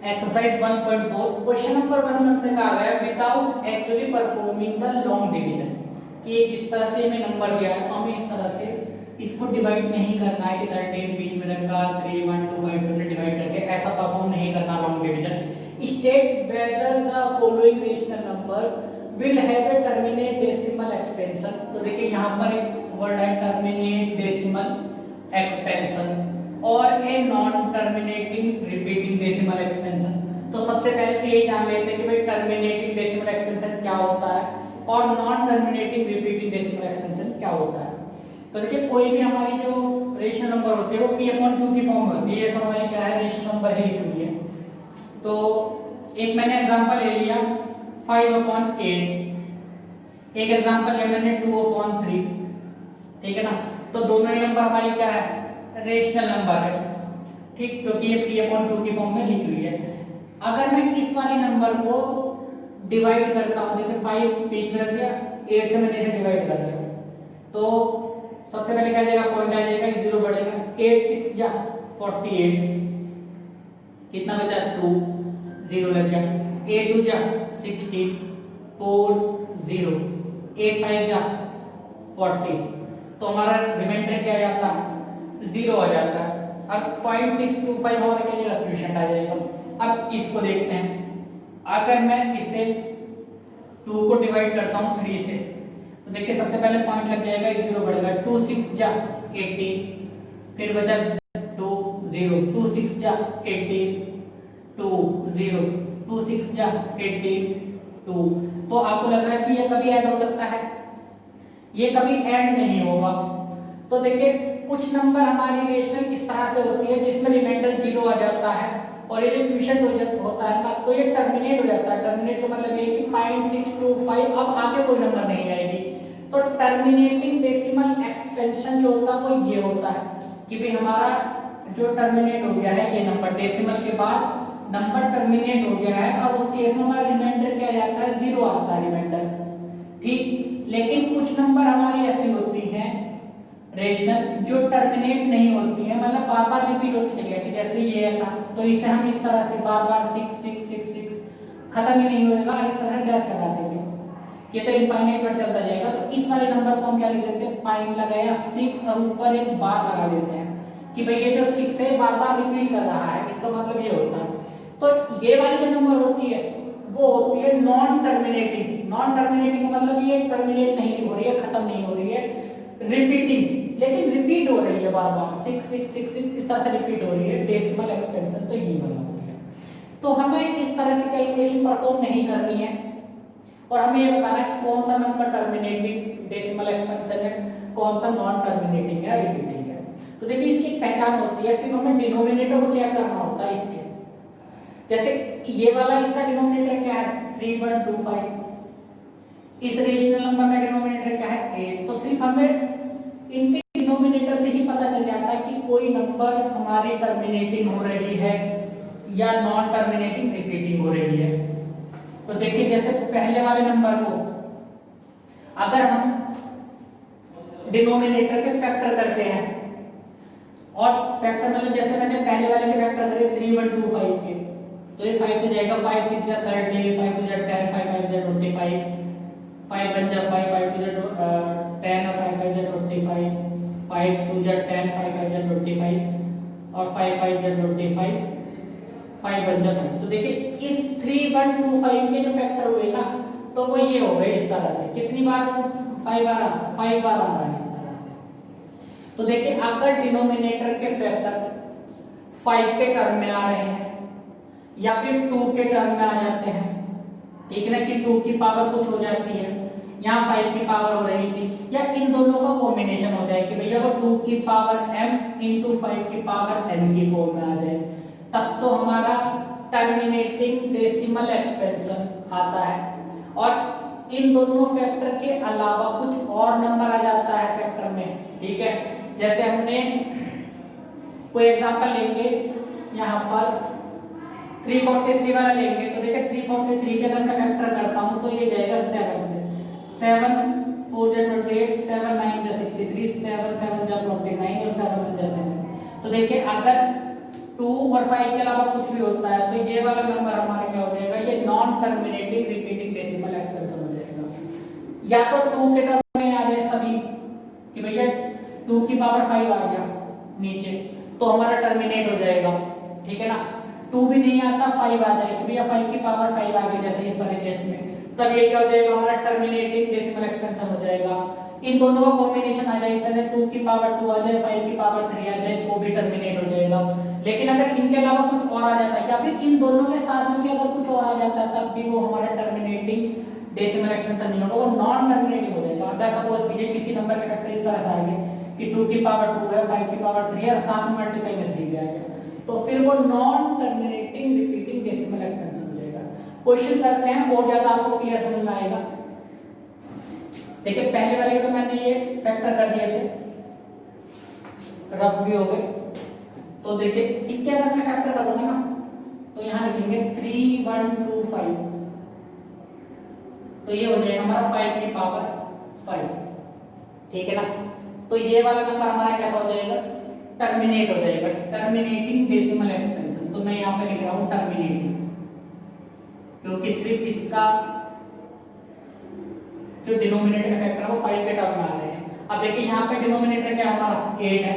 Exercise 1.4 question number 1 हमसे कहा गया without actually performing the long division, कि जिस तरह से हमें नंबर दिया है हमें इस तरह से इसको डिवाइड नहीं करना है कि 13 बीच में रखा 3 1 2 5 से डिवाइड करके ऐसा परफॉर्म नहीं करना long division. State whether the following rational number will have a terminate decimal expansion. तो देखिए यहाँ पर एक वर्ड है टर्मिनेट डेसिमल एक्सपेंशन और a non terminating repeating decimal expansion. तो सबसे पहले तो यही जान लेते हैं कि भाई टर्मिनेटिंग डेसिमल एक्सपेंशन क्या होता है और non terminating repeating decimal expansion क्या होता है। तो देखिए कोई भी हमारी जो रेशनल नंबर होती है वो p/q की फॉर्म में होती है। ये सब हमारी क्या है रेशनल नंबर ही हुई है। तो एक मैंने एग्जांपल ले लिया 5/8, एक एग्जांपल लिया मैंने 2/3, ठीक है ना। तो दोनों ही नंबर हमारी क्या है रेशनल नंबर है, ठीक, क्योंकि ये p/2 की फॉर्म में लिखी हुई है। अगर मैं इस वाले नंबर को डिवाइड करता हूं, जैसे 5 बीच में रख दिया, 8 से मैंने इसे डिवाइड कर दिया, तो सबसे पहले क्या जाएगा पॉइंट आ जाएगा, 0 बढ़ेगा, 8 6 जा 48, कितना बचा 2, 0 लग गया, 8 2 जा 16, 4 0, 8 5 जा 40, तो हमारा रिमाइंडर क्या आ जाता है 0 आ जाता है। अब 0.625 होने के लिए क्वेश्चन आ जाएगा। अब इसको देखते हैं, अगर मैं इसे 2 को डिवाइड करता हूं 3 से, तो देखिए सबसे पहले पॉइंट लग जाएगा, 0 बढ़ेगा, 2 6 जा 18, फिर बचा 2 0, 2 6 जा 18, 2 0, 2 6 जा 18 2। तो आपको लग रहा है कि ये कभी ऐड हो सकता है, ये कभी ऐड नहीं होगा। तो देखिए कुछ नंबर हमारी रेशनल इस तरह से होती है जिसमें रिमाइंडर 0 आ जाता है और ये जो क्वोशिएंट होता है ना तो ये टर्मिनेट हो जाता है। टर्मिनेट का मतलब ये कि 0.625 अब आगे कोई नंबर नहीं आएगी। तो टर्मिनेटिंग डेसिमल एक्सपेंशन जो होता है वो ये होता है कि भाई हमारा जो टर्मिनेट हो गया है ये नंबर डेसिमल के बाद नंबर टर्मिनेट हो गया है, अब उस केस में हमारा रिमाइंडर क्या जाता है 0 आता है रिमाइंडर, ठीक। लेकिन कुछ नंबर हमारी ऐसी होती हैं रेशनल जो टर्मिनेट नहीं होती है, मतलब बार बार रिपीट होती चली जाती है, जैसे ये था तो इसे हम इस तरह से बार बार 6 6 6 6 खत्म ही नहीं होगा और इस तरह डैश लगा देंगे, ये तो इनफाइनाइट पर चलता जाएगा। तो इस वाले नंबर को हम क्या लिख देते हैं पॉइंट लगाया 6 और ऊपर एक बार लगा देते हैं कि भाई ये जो 6 है बार बार रिपीट कर रहा है, इसका मतलब ये होता है। तो ये वाली जो नंबर होती है वो होती है नॉन टर्मिनेटिंग। नॉन टर्मिनेटिंग का मतलब ये टर्मिनेट नहीं हो रही है, खत्म नहीं हो रही है, रिपीटिंग, लेकिन रिपीट हो रही है बार बार 6 6 6 6 इस तरह से रिपीट हो रही है डेसिमल एक्सपेंशन। तो ये वाला हो गया। तो हमें इस तरह से कैलकुलेशन परफॉर्म नहीं करनी है और हमें ये बताना है कि कौन सा नंबर टर्मिनेटिंग डेसिमल एक्सपेंशन है, कौन सा नॉन टर्मिनेटिंग है, रिपीटिंग है। तो देखिए इसकी एक पहचान होती है, सिर्फ हमें डिनोमिनेटर को चेक करना होता है इसके। जैसे ये वाला इसका डिनोमिनेटर क्या है 3125, इस रेशनल नंबर का डिनोमिनेटर क्या है 8। तो सिर्फ हमें इनके डिनोमिनेटर से ही पता चल जाता है कि कोई नंबर हमारी टर्मिनेटिंग हो रही है या नॉन टर्मिनेटिंग रिपीटिंग हो रही है। तो देखिए जैसे पहले वाले नंबर को अगर हम डिनोमिनेटर के फैक्टर करते हैं, और फैक्टर मतलब जैसे मैंने पहले वाले के फैक्टर करे 3125 के, तो ये 5 से जाएगा, 5 6 जा 30, 5 2 जा 10, 5 5 जा 25, 5 1 जा 5, 5 2 जा 10 और 5 5 जा 25, 5 2 जा 10, 5 5 जा 25 और 5 5 जा 25, 5 1 जा 5। तो देखिए इस 3125 के जो फैक्टर हुए ना तो वो ये हो गए इस तरह से, कितनी बार 5 बार आ रहा है इस तरह से। तो देखिए अगर डिनोमिनेटर के फैक्टर 5 के टर्म में आ रहे हैं या फिर 2 के टर्म में आ जाते हैं, ठीक है ना, कि 2 की पावर कुछ हो जाती है, यहाँ 5 की पावर हो रही थी, या इन दोनों का कॉम्बिनेशन हो जाए कि भैया वो 2 की पावर m इंटू 5 की पावर n की फॉर्म में आ जाए, तब तो हमारा टर्मिनेटिंग डेसिमल एक्सपेंशन आता है। और इन दोनों फैक्टर के अलावा कुछ और नंबर आ जाता है फैक्टर में, ठीक है। जैसे हमने कोई एग्जांपल लेंगे यहाँ पर 343 वाला लेंगे, तो देखिए 343 के अगर मैं फैक्टर करता हूँ तो ये जाएगा 7 से, 7 4 जा 28, 7 9 जा 63, 7 7 जा 49 और 7 1 जा 7। तो देखिए अगर 2 और 5 के अलावा कुछ भी होता है तो ये वाला नंबर हमारा क्या हो जाएगा, ये non terminating repeating decimal expansion हो जाएगा। या तो 2 के टर्म में आ जाए सभी कि भैया 2 की पावर 5 आ गया नीचे, तो हमारा टर्मिनेट हो जाएगा, ठीक है ना। 2 भी नहीं आता, 5 आ जाए तो भैया 5 की पावर 5 आ गई जैसे इस वाले केस में, तब ये क्या हो जाएगा हमारा टर्मिनेटिंग डेसिमल एक्सपेंशन हो जाएगा। इन दोनों का कॉम्बिनेशन आ जाए, इस तरह 2 की पावर 2 आ जाए, 5 की पावर 3 आ जाए तो भी टर्मिनेट हो जाएगा। लेकिन अगर इनके अलावा कुछ और आ जाता है या फिर इन दोनों के साथ में भी अगर कुछ और आ जाता है तब भी वो हमारा टर्मिनेटिंग डेसिमल एक्सपेंशन नहीं होगा, वो नॉन टर्मिनेटिंग हो जाएगा। अगर सपोज कीजिए किसी नंबर के फैक्टर इस तरह से आ गए कि 2 की पावर 2 है, 5 की पावर 3 है और साथ में मल्टीप्लाई में 3 भी आ गया, तो फिर वो non terminating repeating decimal expansion हो जाएगा। क्वेश्चन करते हैं और ज्यादा आपको क्लियर समझ में आएगा। देखिए पहले वाले तो मैंने ये फैक्टर कर दिए थे, रफ भी हो गए। तो देखिए इसके अगर मैं फैक्टर करूंगा ना तो यहाँ लिखेंगे 3125, तो ये हो जाएगा हमारा 5 की पावर 5, ठीक है ना। तो ये वाला नंबर हमारा कैसा हो जाएगा, टर्मिनेट हो जाएगा, टर्मिनेटिंग डेसिमल एक्सपेंशन। तो मैं यहाँ पे लिख रहा हूँ टर्मिनेटिंग, क्योंकि सिर्फ इसका जो डिनोमिनेटर का फैक्टर है वो 5 के टर्म में आ रहे हैं। अब देखिए यहाँ पे डिनोमिनेटर क्या हमारा 8 है,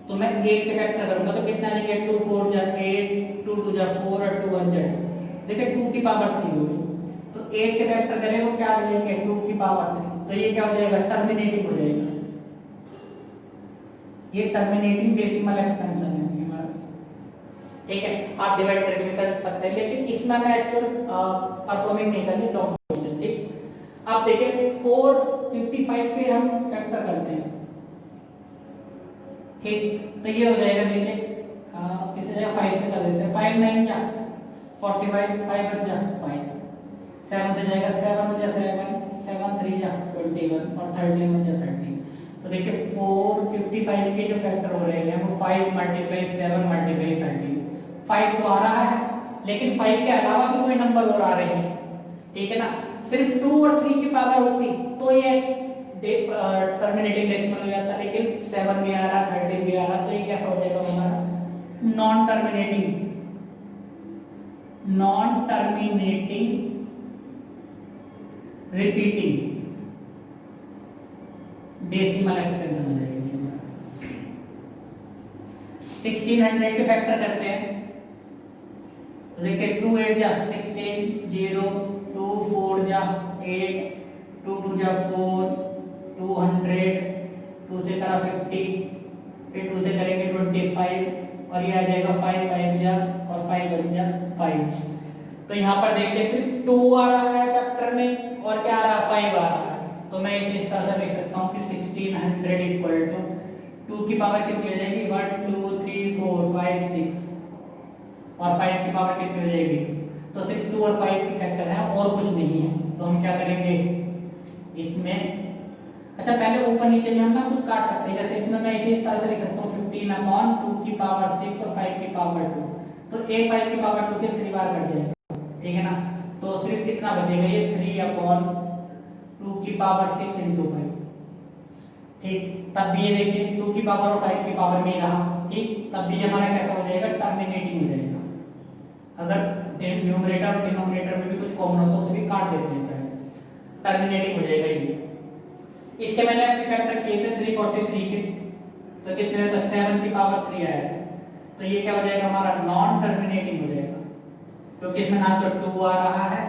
तो मैं 8 के फैक्टर करूंगा तो कितना आएगा, 2 4 जा 8, 2 2 जा 4 और 2 1 जा 2। देखिए 2 की पावर 3 होगी, तो 8 के फैक्टर करें वो क्या आ जाएंगे 2 की पावर 3, तो ये क्या हो जाएगा टर्मिनेटिंग हो जाएगा। ये टर्मिनेटिंग डेसिमल एक्सपेंशन है हमारा, ठीक है। आप डिवाइड करके भी कर सकते हैं, लेकिन इसमें मैं एक्चुअल परफॉर्मिंग नहीं करनी, लॉन्ग डिवीजन, ठीक। आप देखिए 455 पे हम फैक्टर करते हैं, ठीक, तो ये हो जाएगा, देखिए इसे जगह 5 से कर देते हैं, 5 9 जा 45, 5 1 जा 5, 7 से जाएगा 7 1 जा 7, 7 3 जा 21 और 13 1 जा 13। तो देखिए 455 के जो फैक्टर हो रहे हैं वो 5 मल्टीप्लाई 7 मल्टीप्लाई 13, 5 तो आ रहा है लेकिन 5 के अलावा भी कोई नंबर और आ रहे हैं, ठीक है ना। सिर्फ 2 और 3 की पावर होती तो ये टर्मिनेटिंग डेसिमल हो जाता, लेकिन 7 भी आ रहा, 13 भी आ रहा, तो ये कैसा हो जाएगा हमारा non terminating repeating decimal expansion हो जाएगी। 1600 के फैक्टर करते हैं, देखिए 2 8 जा 16, 0 2 4 जा 8, 2 2 जा 4, 200, 2 से करा 50, फिर 2 से करेंगे 25 और ये आ जाएगा 5 5 जा और 5 1 जा 5। तो यहाँ पर देखिए सिर्फ 2 आ रहा है फैक्टर में और क्या आ रहा है 5 आ रहा है, तो मैं इसे इस तरह से लिख सकता हूँ कि 1600 इक्वल टू 2 की पावर कितनी हो जाएगी 1 2 3 4 5 6 और 5 की पावर कितनी हो जाएगी, तो सिर्फ 2 और 5 की फैक्टर है और कुछ नहीं है। तो हम क्या करेंगे इसमें, अच्छा पहले ऊपर नीचे हम ना कुछ काट सकते हैं, जैसे इसमें मैं इसे इस तरह से लिख सकता हूँ 15 अपॉन 2 की पावर 6 और 5 की पावर 2, तो एक 5 की पावर 2 से 3 बार कट जाएगा, ठीक है ना। तो सिर्फ कितना बचेगा ये 3 अपॉन 2 की पावर 6 इंटू 5, ठीक। तब भी ये देखिए 2 की पावर और 5 की पावर में रहा, ठीक, तब भी हमारा कैसा हो जाएगा टर्मिनेटिंग हो जाएगा। अगर न्यूमरेटर और डिनोमिनेटर में भी कुछ कॉमन हो तो उसे भी काट देते हैं, टर्मिनेटिंग हो जाएगा ये। इसके मैंने फैक्टर किए थे 343 के, तो कितने 7 की पावर 3 आया, तो ये क्या हो जाएगा हमारा नॉन टर्मिनेटिंग हो जाएगा, क्योंकि इसमें ना तो 2 आ रहा है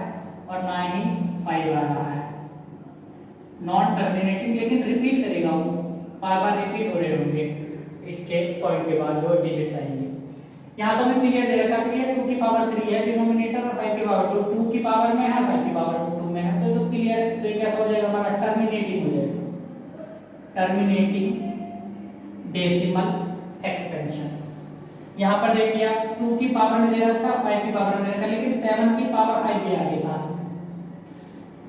और ना ही 5 आ रहा है, नॉन टर्मिनेटिंग, लेकिन रिपीट करेगा वो, बार बार रिपीट हो रहे होंगे इसके पॉइंट के बाद जो डिजिट आएंगे। यहाँ तो मैं क्लियर दे रखा है 2 की पावर 3 है डिनोमिनेटर और 5 की पावर 2, 2 की पावर में है 5 की पावर 2 में है, तो क्लियर है। तो ये कैसा हो जाएगा हमारा टर्मिनेटिंग हो जाएगा, टर्मिनेटिंग डेसिमल एक्सपेंशन। यहाँ पर देखिए आप 2 की पावर में दे रखा, 5 की पावर में दे रखा, लेकिन 7 की पावर 5 भी आ गई साथ में,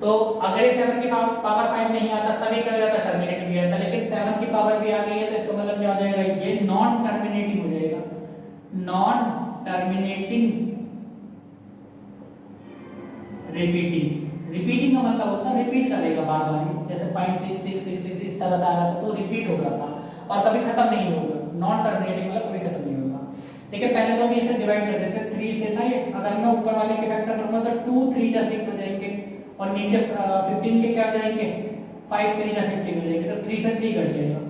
तो अगर ये 7 की पावर 5 नहीं आता तभी क्या हो जाता टर्मिनेटिंग भी आता, लेकिन 7 की पावर भी आ गई है तो इसका मतलब क्या हो जाएगा ये नॉन टर्मिनेटिंग हो जाएगा, नॉन टर्मिनेटिंग रिपीटिंग का मतलब होता है रिपीट करेगा बार बार, जैसे 0.6666 इस तरह से आ रहा था तो रिपीट हो रहा था और कभी खत्म नहीं होगा, नॉन टर्मिनेटिंग मतलब कभी खत्म नहीं होगा। देखिए पहले तो हम इसे डिवाइड कर देते हैं 3 से ना, ये मैं ऊपर वाले के फैक्टर करूंगा तो 2 3 जा 6 हो जाएंगे और नीचे 15 के क्या हो जाएंगे 5 3 जा 15 हो जाएंगे, तो 3 से 3 कट जाएगा,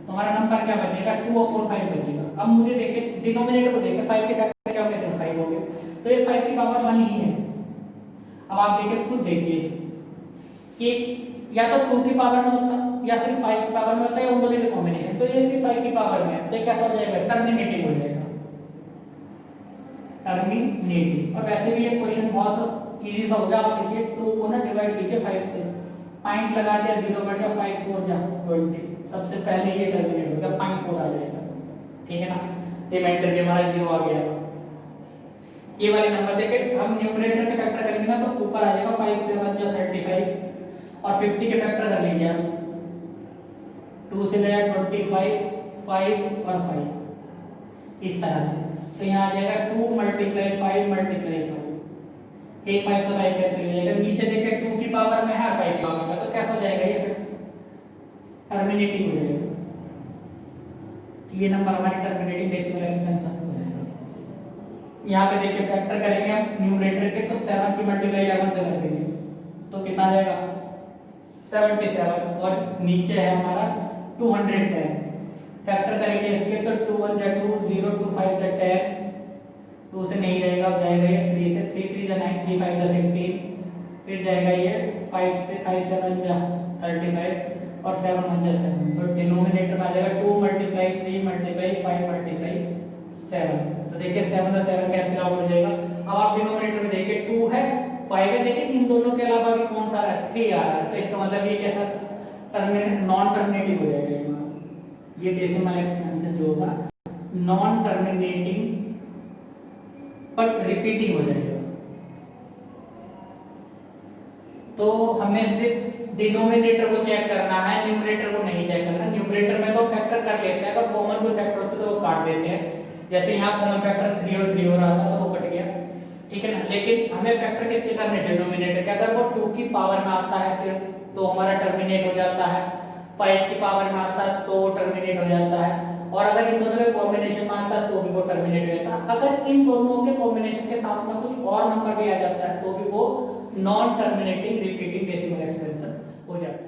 तो हमारा नंबर क्या बचेगा 2/5 बचेगा। अब मुझे देखिए डिनोमिनेटर को देखिए 5 के फैक्टर क्या हो गए, 5 हो गए, तो ये 5 की पावर 1 ही है। अब आप देखिए खुद देखिए कि या तो 2 की पावर में होता या सिर्फ 5 की पावर में होता है, उन दोनों के कॉम्बिनेशन, तो ये सिर्फ 5 की पावर में है, तो क्या हो जाएगा टर्मिनेटिव हो जाएगा, टर्मिनेटिव। और वैसे भी ये क्वेश्चन बहुत इजी सा हो गया, आप देखिए 2 को ना डिवाइड कीजिए 5 से, पॉइंट लगा दिया 0 बट गया 5 4 जा 20, सबसे पहले ये टर्मिनेट हो गया 0.4 आ जाएगा, ठीक है ना, रिमाइंडर के हमारा 0 आ गया। ये वाले नंबर देखे हम न्यूमरेटर के फैक्टर करेंगे ना तो ऊपर आ जाएगा 5 से 1 जा 35 और 50 के फैक्टर कर लीजिए आप, 2 से ले 25 5 और 5 इस तरह से, तो यहाँ आ जाएगा 2 × 5 × 5, एक 5 से 5 कैंसिल हो जाएगा, नीचे देखिए 2 की पावर में है 5 की पावर में, तो कैसा हो जाएगा ये टर्मिनेटिंग हो जाएगा, ये नंबर हमारे टर्मिनेटिंग डेसिमल एक्सपेंशन हो जाएगा। यहाँ पे देखिए फैक्टर करेंगे हम न्यूमरेटर के, तो 7 की मल्टीप्लाई 11 से कर देंगे तो कितना आ जाएगा 77, और नीचे है हमारा 210, फैक्टर करेंगे इसके तो 2 1 जा 2 0 2 5 जा 10, 2 से नहीं जाएगा, अब जाएगा ये 3 से 3 3 जा 9 3 5 जा 15, फिर जाएगा ये 5 से 5 7 जा 35 और 7 1 जा 7, तो डिनोमिनेटर में आ जाएगा 2 × 3 × 5 × 7, तो देखिए 7 से 7 कैंसिल आउट हो जाएगा। अब आप डिनोमिनेटर में देखिए 2 है 5 है, लेकिन इन दोनों के अलावा भी कौन सा है 3 आ रहा है, तो इसका मतलब ये कैसा टर्मिनेट नॉन टर्मिनेटिव हो जाएगा, ये डेसिमल एक्सपेंशन जो होगा नॉन टर्मिनेटिंग पर रिपीटिंग हो जाएगा। तो हमें सिर्फ डिनोमिनेटर को चेक करना है, न्यूमरेटर को नहीं चेक करना। न्यूमरेटर में तो फैक्टर कर लेते हैं, अगर कॉमन कोई फैक्टर होता है तो वो काट देते हैं, जैसे यहाँ कॉमन फैक्टर 3 और 3 हो रहा था तो वो कट गया, ठीक है ना, लेकिन हमें फैक्टर किसके करने डिनोमिनेटर के, अगर वो 2 की पावर में आता है सिर्फ तो हमारा टर्मिनेट हो जाता है, 5 की पावर में आता है तो टर्मिनेट हो जाता है, और अगर इन दोनों के कॉम्बिनेशन में आता है तो भी वो टर्मिनेट हो जाता है। अगर इन दोनों के कॉम्बिनेशन के साथ में कुछ और नंबर भी आ जाता है तो भी वो non terminating repeating decimal expansion हो जाता है।